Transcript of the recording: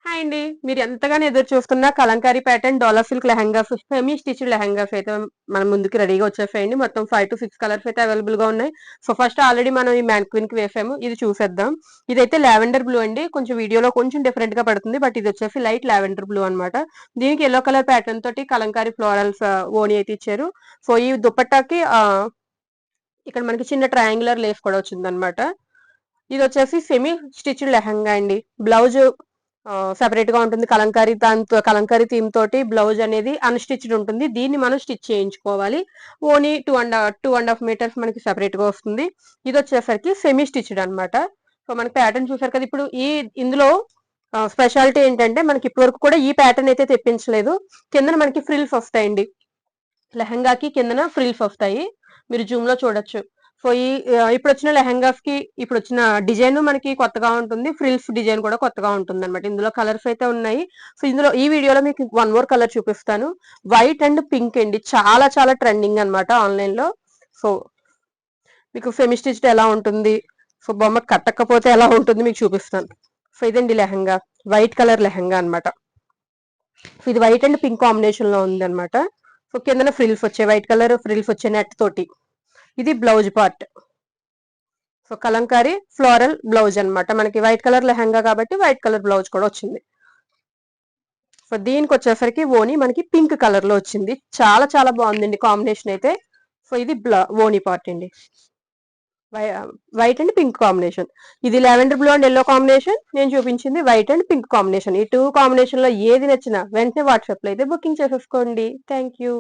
Hi అండి. మీరు ఎంతగానో ఎదురు చూస్తున్న Kalamkari pattern Dola silk lehengas, semi stitched lehengas అయితే మన ముందుకి రెడీగా వచ్చేసాయండి. మొత్తం 5 to 6 కలర్స్ అయితే అవైలబుల్ గా ఉన్నాయి. సో ఫస్ట్ ఆల్రెడీ మనం ఈ మ్యాన్క్విన్ కి వేసాము. ఇది చూసేద్దాం. ఇదైతే లావెండర్ బ్లూ అండి. కొంచెం వీడియోలో కొంచెం డిఫరెంట్ గా పడుతుంది. బట్ ఇది వచ్చేసి లైట్ లావెండర్ బ్లూ అన్నమాట. దీనికి ఎల్లో కలర్ ప్యాటర్న్ తోటి కలంకారీ ఫ్లోరల్స్ ఓని అయితే ఇచ్చారు. సో ఈ దుపట్టాకి ఇక్కడ మనకి చిన్న ట్రయాంగులర్ లేస్ కూడా వచ్చిందనమాట. ఇది వచ్చేసి సెమీ స్టిచ్డ్ లెహంగా అండి. బ్లౌజ్ సెపరేట్ గా ఉంటుంది. దాంతో కలంకారీ థీమ్ తోటి బ్లౌజ్ అనేది అన్‌స్టిచ్డ్ ఉంటుంది. దీన్ని మనం స్టిచ్ చేయించుకోవాలి. ఓన్లీ 2.5 మీటర్స్ మనకి సెపరేట్ గా వస్తుంది. ఇది వచ్చేసరికి సెమీ స్టిచ్డ్ అన్నమాట. సో మనకి ప్యాటర్న్ చూసారు కదా. ఇప్పుడు ఇందులో స్పెషాలిటీ ఏంటంటే మనకి ఇప్పటి వరకు కూడా ఈ ప్యాటర్న్ అయితే తెప్పించలేదు. కిందన మనకి ఫ్రిల్స్ వస్తాయండి. లెహంగాకి కిందన ఫ్రిల్స్ వస్తాయి. మీరు జూమ్ లో చూడొచ్చు. సో ఇప్పుడు వచ్చిన లెహంగాస్ కి ఇప్పుడు వచ్చిన డిజైన్ మనకి కొత్తగా ఉంటుంది. ఫ్రిల్స్ డిజైన్ కూడా కొత్తగా ఉంటుంది అనమాట. ఇందులో కలర్స్ అయితే ఉన్నాయి. సో ఇందులో ఈ వీడియోలో మీకు వన్ మోర్ కలర్ చూపిస్తాను. వైట్ అండ్ పింక్ అండి. చాలా చాలా ట్రెండింగ్ అనమాట ఆన్లైన్ లో. సో మీకు సెమీ స్టిచ్డ్ ఎలా ఉంటుంది, సో బొమ్మ కట్టకపోతే ఎలా ఉంటుంది మీకు చూపిస్తాను. సో ఇదండి లెహంగా, వైట్ కలర్ లెహంగా అనమాట. సో ఇది వైట్ అండ్ పింక్ కాంబినేషన్ లో ఉంది అనమాట. సో కిందన ఫ్రిల్స్ వచ్చాయి, వైట్ కలర్ ఫ్రిల్స్ వచ్చాయి నెట్ తోటి. ఇది blouse part. So Kalamkari floral blouse అన్నమాట. మనకి వైట్ కలర్ లెహంగా కాబట్టి వైట్ కలర్ బ్లౌజ్ కూడా వచ్చింది. సో దీనికి వచ్చేసరికి ఓని మనకి పింక్ కలర్ లో వచ్చింది. చాలా చాలా బాగుందండి కాంబినేషన్ అయితే. సో ఇది ఓని పార్ట్ అండి. White and pink combination. ఇది lavender blue and yellow combination. నేను చూపించింది వైట్ అండ్ పింక్ కాంబినేషన్. ఈ 2 కాంబినేషన్ లో ఏది నచ్చినా వెంటనే వాట్సాప్ లో అయితే బుకింగ్ చేసేసుకోండి. Thank you.